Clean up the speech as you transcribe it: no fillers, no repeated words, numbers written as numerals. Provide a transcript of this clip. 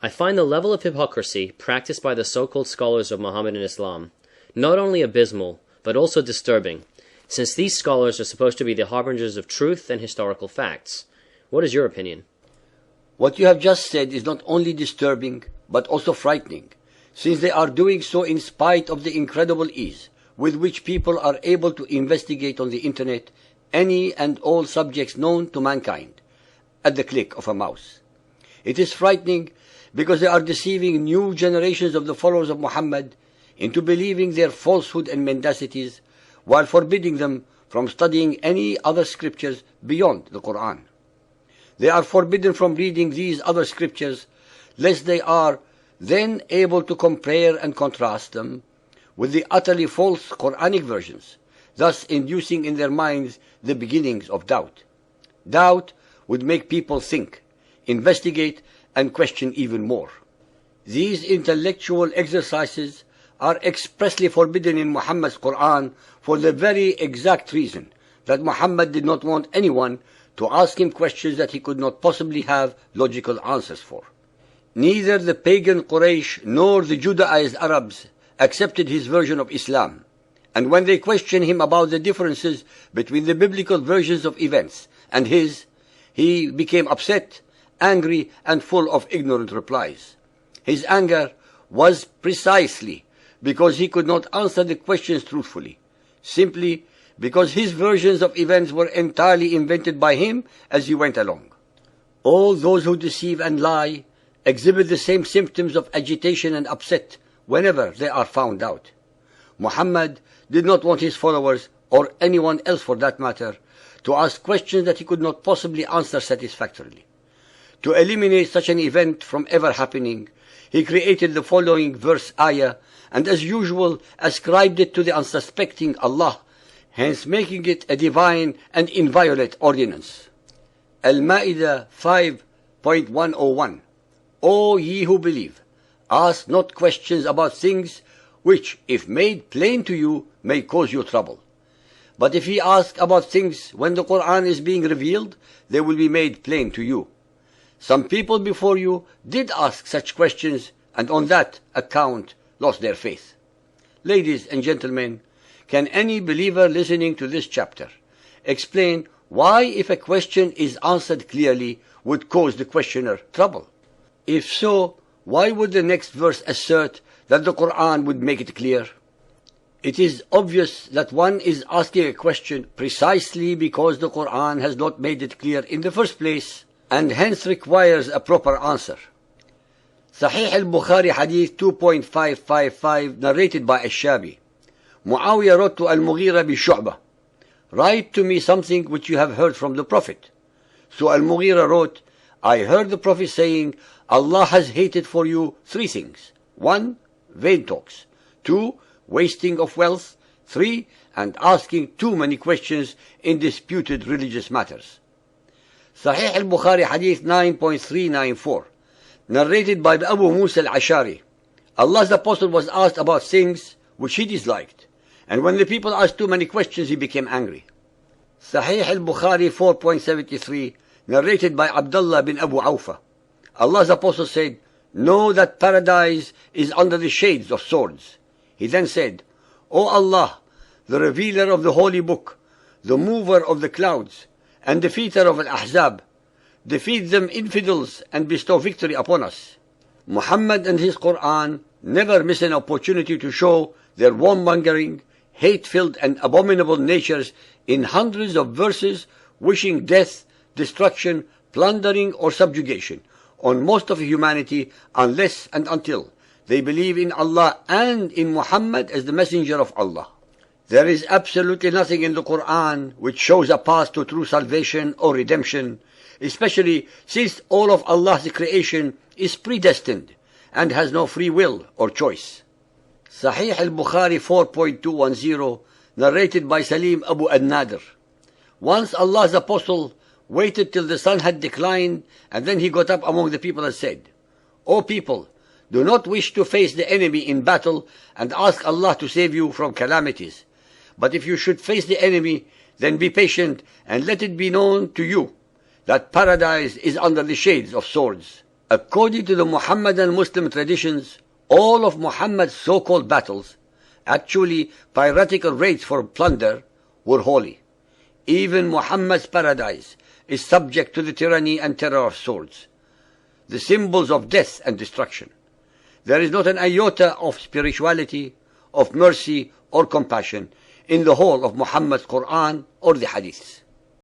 I find the level of hypocrisy practiced by the so-called scholars of Muhammadan Islam not only abysmal, but also disturbing, since these scholars are supposed to be the harbingers of truth and historical facts. What is your opinion? What you have just said is not only disturbing, but also frightening, since they are doing so in spite of the incredible ease with which people are able to investigate on the internet any and all subjects known to mankind at the click of a mouse. It is frightening because they are deceiving new generations of the followers of Muhammad into believing their falsehood and mendacities, while forbidding them from studying any other scriptures beyond the Quran. They are forbidden from reading these other scriptures, lest they are then able to compare and contrast them with the utterly false Quranic versions, thus inducing in their minds the beginnings of doubt. Doubt would make people think, investigate, and question even more. These intellectual exercises are expressly forbidden in Muhammad's Quran for the very exact reason that Muhammad did not want anyone to ask him questions that he could not possibly have logical answers for. Neither the pagan Quraysh nor the Judaized Arabs accepted his version of Islam, and when they questioned him about the differences between the biblical versions of events and his, he became upset, angry, and full of ignorant replies. His anger was precisely because he could not answer the questions truthfully, simply because his versions of events were entirely invented by him as he went along. All those who deceive and lie exhibit the same symptoms of agitation and upset whenever they are found out. Muhammad did not want his followers, or anyone else for that matter, to ask questions that he could not possibly answer satisfactorily. To eliminate such an event from ever happening, he created the following verse ayah, and as usual ascribed it to the unsuspecting Allah, hence making it a divine and inviolate ordinance. Al-Ma'idah 5.101. O ye who believe, ask not questions about things which, if made plain to you, may cause you trouble. But if ye ask about things when the Quran is being revealed, they will be made plain to you. Some people before you did ask such questions, and on that account lost their faith. Ladies and gentlemen, can any believer listening to this chapter explain why, if a question is answered clearly, would cause the questioner trouble? If so, why would the next verse assert that the Quran would make it clear? It is obvious that one is asking a question precisely because the Quran has not made it clear in the first place, and hence requires a proper answer. Sahih al-Bukhari Hadith 2.555, narrated by Ash-Shabi. Muawiyah wrote to Al-Mughira bi Shu'bah, write to me something which you have heard from the Prophet. So Al-Mughira wrote, I heard the Prophet saying, Allah has hated for you three things. 1. Vain talks. 2. Wasting of wealth. 3. And asking too many questions in disputed religious matters. Sahih al-Bukhari Hadith 9.394, narrated by Abu Musa al-Ashari. Allah's Apostle was asked about things which he disliked, and when the people asked too many questions, he became angry. Sahih al-Bukhari 4.73, narrated by Abdullah bin Abu Awfa. Allah's Apostle said, know that paradise is under the shades of swords. He then said, O Allah, the revealer of the Holy Book, the mover of the clouds, and defeater of Al-Ahzab, defeat them infidels and bestow victory upon us. Muhammad and his Quran never miss an opportunity to show their warmongering, hate-filled and abominable natures in hundreds of verses, wishing death, destruction, plundering or subjugation on most of humanity unless and until they believe in Allah and in Muhammad as the messenger of Allah. There is absolutely nothing in the Quran which shows a path to true salvation or redemption, especially since all of Allah's creation is predestined and has no free will or choice. Sahih al-Bukhari 4.210, narrated by Salim Abu al-Nadir. Once Allah's Apostle waited till the sun had declined, and then he got up among the people and said, O people, do not wish to face the enemy in battle and ask Allah to save you from calamities. But if you should face the enemy, then be patient and let it be known to you that paradise is under the shades of swords. According to the Muhammadan Muslim traditions, all of Muhammad's so-called battles, actually piratical raids for plunder, were holy. Even Muhammad's paradise is subject to the tyranny and terror of swords, the symbols of death and destruction. There is not an iota of spirituality, of mercy or compassion in the whole of Muhammad's Quran or the Hadiths.